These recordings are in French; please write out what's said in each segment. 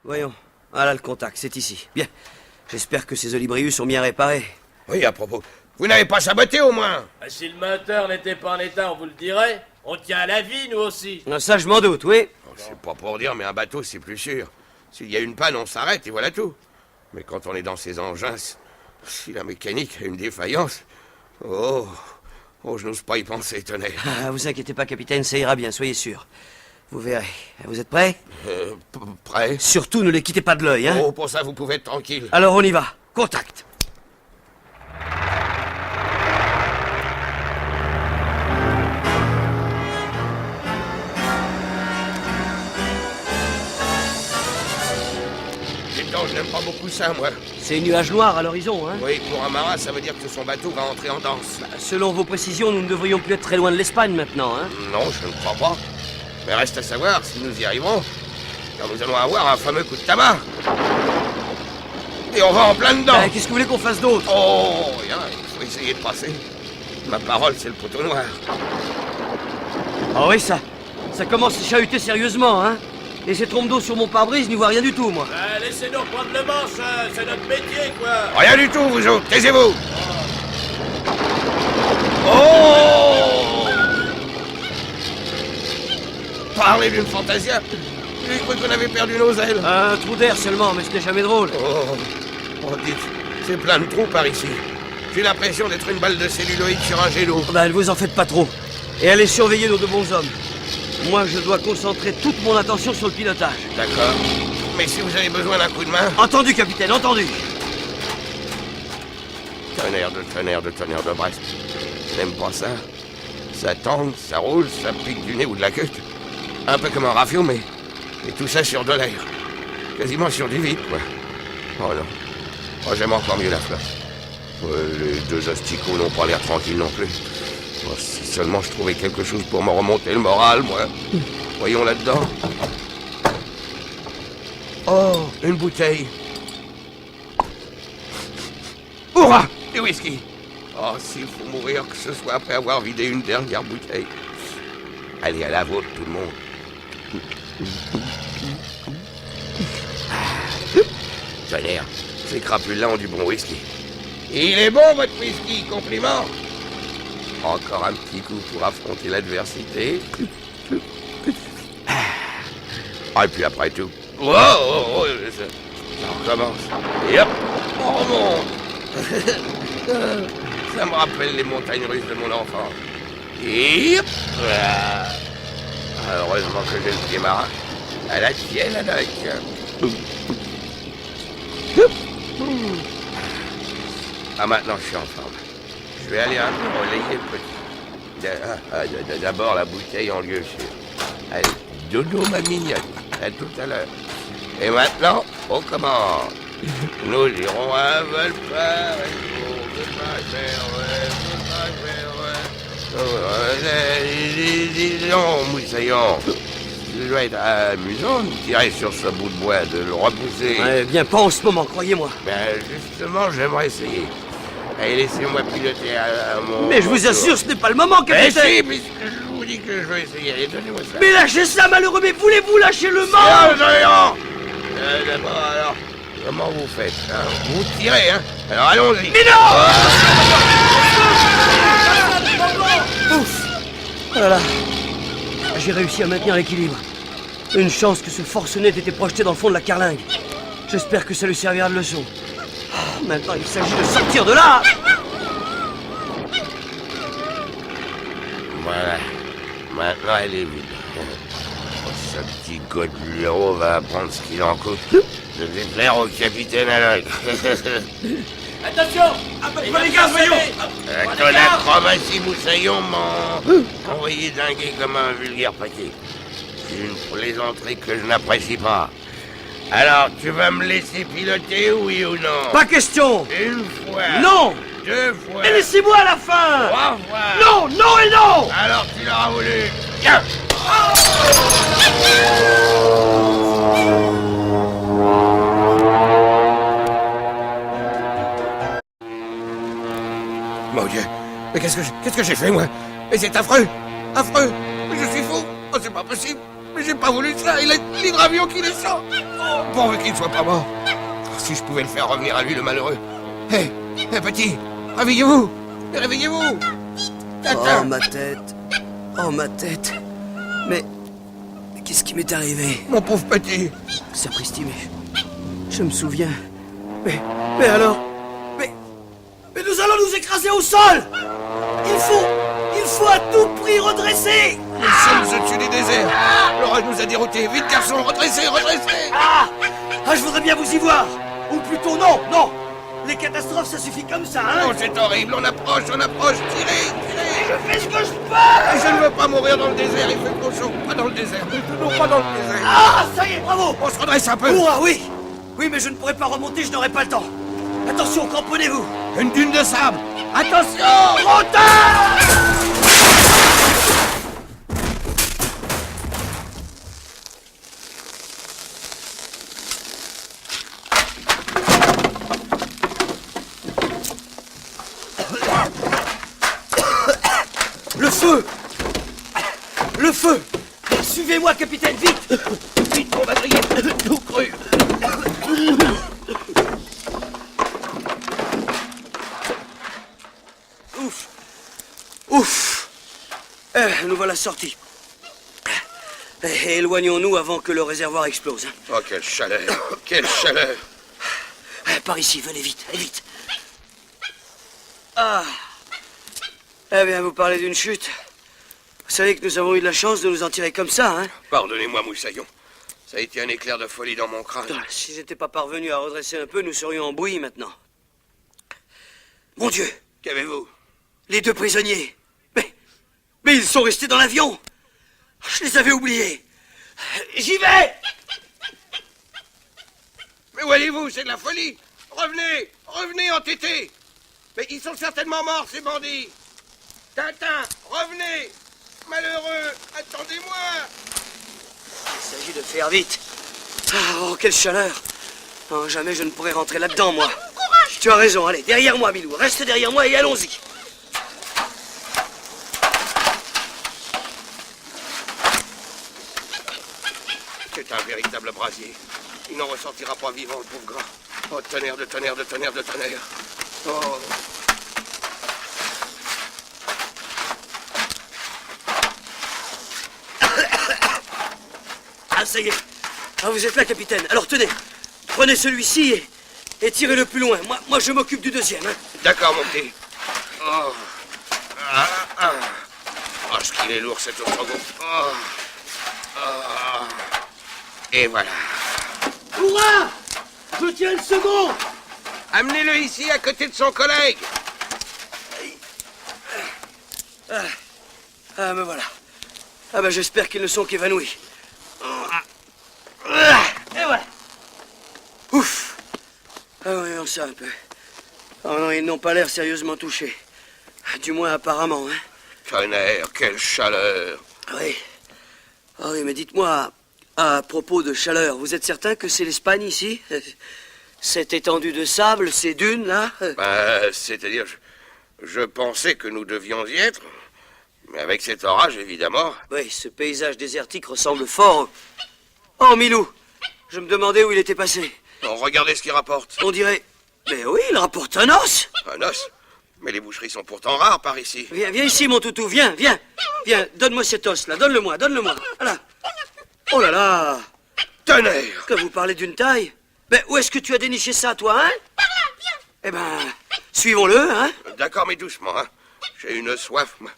Voyons. Ah là, le contact, c'est ici. Bien. J'espère que ces olibrius sont bien réparés. Oui, à propos. Vous n'avez pas saboté au moins? Si le moteur n'était pas en état, on vous le dirait. On tient à la vie, nous aussi. Ah, ça, je m'en doute, oui. C'est pas pour dire, mais un bateau, c'est plus sûr. S'il y a une panne, on s'arrête et voilà tout. Mais quand on est dans ces engins, si la mécanique a une défaillance... Oh, je n'ose pas y penser, tenez. Ah, vous inquiétez pas, capitaine, ça ira bien, soyez sûr. Vous verrez. Vous êtes prêts? Prêt? Surtout, ne les quittez pas de l'œil, hein. Oh, pour ça, vous pouvez être tranquille. Alors, on y va. Contact. Non, je n'aime pas beaucoup ça, moi. C'est nuage noir à l'horizon, hein. Oui, pour un marin, ça veut dire que son bateau va entrer en danse. Selon vos précisions, nous ne devrions plus être très loin de l'Espagne maintenant, hein. Non, je ne crois pas. Mais reste à savoir si nous y arriverons. Car nous allons avoir un fameux coup de tabac. Et on va en plein dedans. Qu'est-ce que vous voulez qu'on fasse d'autre? Oh, rien, il faut essayer de passer. Ma parole, c'est le poteau noir. Ah oui, ça commence à chahuter sérieusement, hein. Et ces trompes d'eau sur mon pare-brise n'y voient rien du tout, moi. Laissez-nous prendre le manche, c'est notre métier, quoi. Rien du tout, vous autres, taisez-vous. Oh! Parlez d'une fantasia. J'ai cru qu'on avait perdu nos ailes. Un trou d'air seulement, mais ce n'est jamais drôle. Oh, dites, c'est plein de trous par ici. J'ai l'impression d'être une balle de celluloïd sur un jet d'eau. Ne vous en faites pas trop. Et allez surveiller nos deux bons hommes. Moi, je dois concentrer toute mon attention sur le pilotage. D'accord. Mais si vous avez besoin d'un coup de main... Entendu, capitaine, entendu. Tonnerre de Brest. Je n'aime pas ça. Ça tangue, ça roule, ça pique du nez ou de la queue. Un peu comme un rafio, mais... Et tout ça sur de l'air. Quasiment sur du vide, quoi. Oh non. Oh, j'aime encore mieux la flotte. Les deux asticots n'ont pas l'air tranquilles non plus. Oh, si seulement je trouvais quelque chose pour me remonter le moral, moi. Voyons là-dedans. Oh, une bouteille. Hurrah! Du whisky. Oh, s'il faut mourir, que ce soit après avoir vidé une dernière bouteille. Allez, à la vôtre, tout le monde. Tonnerre, ces crapules-là ont du bon whisky. Il est bon, votre whisky, compliment. Encore un petit coup pour affronter l'adversité. Ah, et puis après tout... Oh, ça recommence. Et hop, on remonte. Ça me rappelle les montagnes russes de mon enfance. Et hop, voilà. Heureusement que j'ai le pied marin. À la tienne, Haddock. Ah, maintenant, je suis en forme. Je vais aller un peu relayer le petit. D'abord, la bouteille en lieu sûr. Allez, dodo, ma mignonne. À tout à l'heure. Et maintenant, on commence. Nous irons à Valparaiso. Disons, moussaillon. Ça doit être amusant de tirer sur ce bout de bois, de le repousser. Bien pas en ce moment, croyez-moi. Ben, justement, j'aimerais essayer. Allez, laissez-moi piloter à mon... Mais je vous assure, ce n'est pas le moment, Mais capitaine. si, puisque je vous dis que je veux essayer. Allez, donnez-moi ça. Mais lâchez ça, malheureux, mais voulez-vous lâcher le Non, manche? D'abord, alors, comment vous faites, hein? Vous tirez, hein? Alors, allons-y. Mais non! Ouf! Oh là là. J'ai réussi à maintenir l'équilibre. Une chance que ce forcenet était projeté dans le fond de la carlingue. J'espère que ça lui servira de leçon. Oh, maintenant, il s'agit de sortir de là! Voilà. Maintenant, elle est vide. Oh, ce petit godelot va apprendre ce qu'il en coûte. Je vais plaire au capitaine Haddock. Attention! les gars, voyons! Ton acrobatie, moussaillon, m'a envoyé dinguer comme un vulgaire paquet. C'est une plaisanterie que je n'apprécie pas. Alors, tu vas me laisser piloter, oui ou non? Pas question! Une fois. Non! Deux fois. Mais laissez-moi à la fin! Trois fois. Non, non et non! Alors, tu l'auras voulu. Tiens! Mon Dieu! Mais qu'est-ce que j'ai fait, moi? Mais c'est affreux! Affreux! Mais je suis fou! Oh, c'est pas possible! Mais j'ai pas voulu ça, il a l'hydravion qui descend. Oh, pourvu qu'il ne soit pas mort. Si je pouvais le faire revenir à lui, le malheureux. Hé, petit, réveillez-vous. Réveillez-vous. Oh, ma tête. Oh, ma tête. Mais qu'est-ce qui m'est arrivé? Mon pauvre petit. Sapristi, mais je me souviens. Mais alors? Mais nous allons nous écraser au sol! Il faut à tout prix redresser! Nous sommes au-dessus des déserts. L'orage nous a déroutés. Vite, garçon, redressez, redressez. Ah, je voudrais bien vous y voir! Ou plutôt, non! Les catastrophes, ça suffit comme ça, hein? Oh, c'est horrible. On approche. Tirez. Je fais ce que je peux! Je ne veux pas mourir dans le désert. Il fait trop chaud. Pas dans le désert. Toujours pas dans le désert. Ah, ça y est, bravo! On se redresse un peu. Hurrah, oui! Oui, mais je ne pourrai pas remonter, je n'aurai pas le temps. Attention, cramponnez-vous! Une dune de sable. Attention. Trop tard! Le feu! Suivez-moi, capitaine, vite! Vite, on va griller tout cru. Ouf! Nous voilà sortis. Éloignons-nous avant que le réservoir explose. Oh, quelle chaleur. Quelle chaleur. Par ici, venez vite, allez vite. Ah! Eh bien, vous parlez d'une chute. Vous savez que nous avons eu de la chance de nous en tirer comme ça, hein? Pardonnez-moi, Moussaillon. Ça a été un éclair de folie dans mon crâne. Si j'étais pas parvenu à redresser un peu, nous serions en bouillie maintenant. Mon Dieu! Qu'avez-vous? Les 2 prisonniers! Mais ils sont restés dans l'avion! Je les avais oubliés! J'y vais! Mais où allez-vous? C'est de la folie! Revenez, entêtés! Mais ils sont certainement morts, ces bandits! Tintin, revenez! Malheureux, attendez-moi! Il s'agit de faire vite. Oh, quelle chaleur! Non, jamais je ne pourrais rentrer là-dedans, moi. Courage! Tu as raison, allez, derrière moi, Milou. Reste derrière moi et allons-y. C'est un véritable brasier. Il n'en ressortira pas vivant, le pauvre gras. Oh, tonnerre de tonnerre. Oh. Ah, ça y est. Ah, vous êtes là, capitaine. Alors, tenez. Prenez celui-ci et tirez-le plus loin. Moi, je m'occupe du deuxième, hein. D'accord, mon petit. Oh. Oh, ce qu'il est lourd, cet autre gros. Oh. Et voilà. Hurrah! Je tiens le second! Amenez-le ici, à côté de son collègue. Ah, me voilà. Ah, ben, j'espère qu'ils ne sont qu'évanouis. Et voilà. Ouf. Ah oui, on sait un peu. Oh non, ils n'ont pas l'air sérieusement touchés. Du moins, apparemment, hein. Tonnerre, quelle chaleur. Oui. Ah oui, mais dites-moi, à propos de chaleur, vous êtes certain que c'est l'Espagne, ici? Cette étendue de sable, ces dunes, là? C'est-à-dire, je pensais que nous devions y être. Mais avec cet orage, évidemment. Oui, ce paysage désertique ressemble fort... Oh, Milou, je me demandais où il était passé. Oh, regardez ce qu'il rapporte. On dirait... Mais oui, il rapporte un os. Un os? Mais les boucheries sont pourtant rares par ici. Viens ici, mon toutou, viens. Viens, donne-moi cet os-là, donne-le-moi. Voilà. Oh là là. Tonnerre! Que vous parlez d'une taille? Mais où est-ce que tu as déniché ça, toi, hein? Par là, viens. Eh ben, suivons-le, hein? D'accord, mais doucement, hein. J'ai une soif, moi.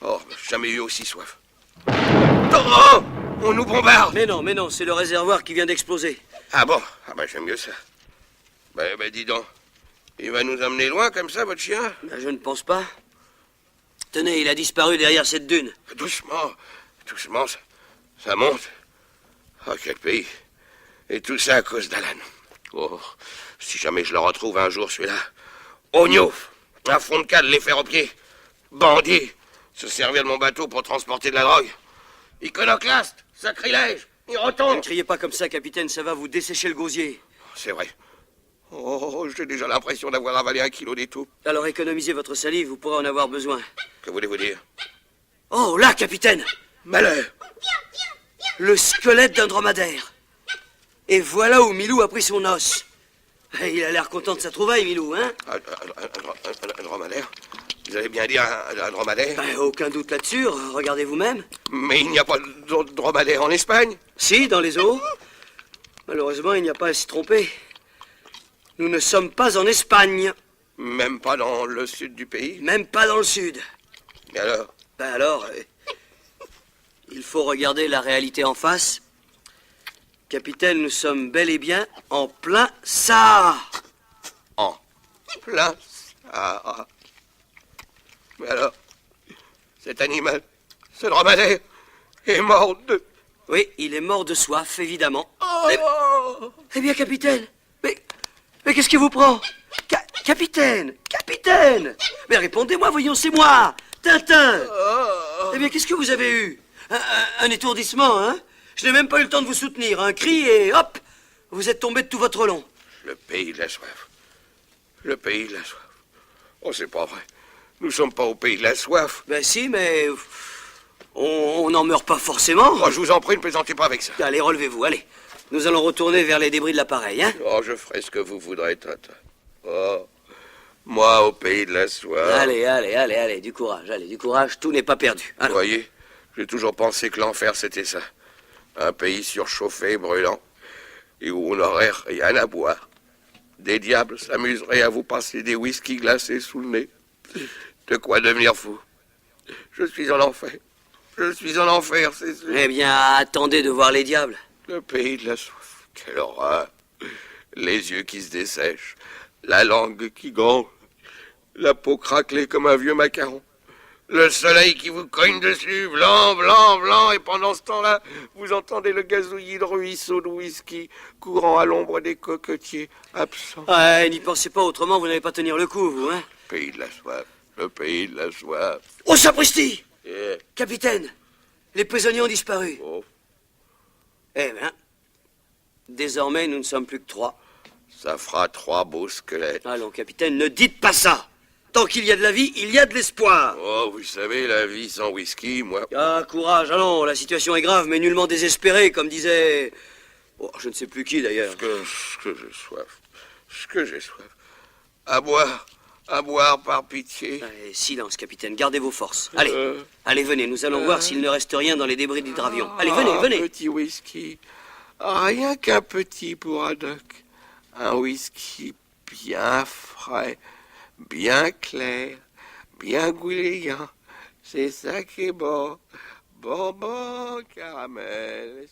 Oh, j'ai jamais eu aussi soif. Oh! On nous bombarde! Mais non, c'est le réservoir qui vient d'exploser. Ah bon? Ah ben, j'aime mieux ça. Ben, dis donc. Il va nous emmener loin comme ça, votre chien? Ben, je ne pense pas. Tenez, il a disparu derrière cette dune. Doucement, ça monte. Oh, quel pays. Et tout ça à cause d'Alan. Oh, si jamais je le retrouve un jour, celui-là. Oignon, un fond de cale, les faire au pied. Bandit, se servir de mon bateau pour transporter de la drogue. Iconoclaste, sacrilège, il retombe. Ne criez pas comme ça, capitaine, ça va vous dessécher le gosier. C'est vrai. Oh, j'ai déjà l'impression d'avoir avalé 1 kilo d'étoupe. Alors économisez votre salive, vous pourrez en avoir besoin. Que voulez-vous dire? Oh, là, capitaine! Malheur! Viens, Le squelette d'un dromadaire. Et voilà où Milou a pris son os. Et il a l'air content de sa trouvaille, Milou, hein? Un dromadaire? Vous allez bien dire un dromadaire? Ben, aucun doute là-dessus, regardez vous-même. Mais il n'y a pas de dromadaire en Espagne? Si, dans les eaux. Malheureusement, il n'y a pas à s'y tromper. Nous ne sommes pas en Espagne. Même pas dans le sud du pays? Même pas dans le sud. Et alors? Ben alors, il faut regarder la réalité en face. Capitaine, nous sommes bel et bien en plein Sahara. En plein Sahara. Mais alors, cet animal, ce dromadaire, est mort de... Oui, il est mort de soif, évidemment. Oh! Eh bien, capitaine, mais qu'est-ce qui vous prend? Capitaine! Capitaine! Mais répondez-moi, voyons, c'est moi, Tintin! Eh bien, qu'est-ce que vous avez eu? Un étourdissement, hein? Je n'ai même pas eu le temps de vous soutenir. Un cri et hop! Vous êtes tombé de tout votre long. Le pays de la soif. Le pays de la soif. Oh, c'est pas vrai. Nous sommes pas au pays de la soif. Ben si, mais... On n'en meurt pas forcément. Oh, je vous en prie, ne plaisantez pas avec ça. Allez, relevez-vous, allez. Nous allons retourner vers les débris de l'appareil, hein? Oh, je ferai ce que vous voudrez, Tintin. Oh, moi, au pays de la soif. Allez, du courage, tout n'est pas perdu. Vous voyez, j'ai toujours pensé que l'enfer, c'était ça. Un pays surchauffé, brûlant, et où on n'aurait rien à boire. Des diables s'amuseraient à vous passer des whisky glacés sous le nez. De quoi devenir fou. Je suis en enfer. Je suis en enfer, c'est sûr. Eh bien, attendez de voir les diables. Le pays de la soif. Quelle horreur. Les yeux qui se dessèchent. La langue qui gonfle. La peau craquelée comme un vieux macaron. Le soleil qui vous cogne dessus, blanc, blanc, blanc, et pendant ce temps-là, vous entendez le gazouillis de ruisseaux de whisky courant à l'ombre des cocotiers absents. Ouais, n'y pensez pas, autrement vous n'allez pas tenir le coup, vous, hein? Pays de la soif, le pays de la soif. Oh, sapristi! Eh, Capitaine, les prisonniers ont disparu. oh, Eh bien, désormais nous ne sommes plus que 3. ça fera 3 beaux squelettes. Allons, capitaine, ne dites pas ça! Tant qu'il y a de la vie, il y a de l'espoir. Oh, vous savez, la vie sans whisky, moi... Ah, courage, allons, la situation est grave, mais nullement désespérée, comme disait... Oh, je ne sais plus qui, d'ailleurs. Ce que j'ai soif. À boire par pitié. Allez, silence, capitaine, gardez vos forces. Allez, venez, nous allons voir s'il ne reste rien dans les débris d'hydravion. Allez, venez. Petit whisky. Rien qu'un petit pour un doc. Un whisky bien frais, bien clair, bien goulayant. C'est ça qui est bon. Bonbon, caramel.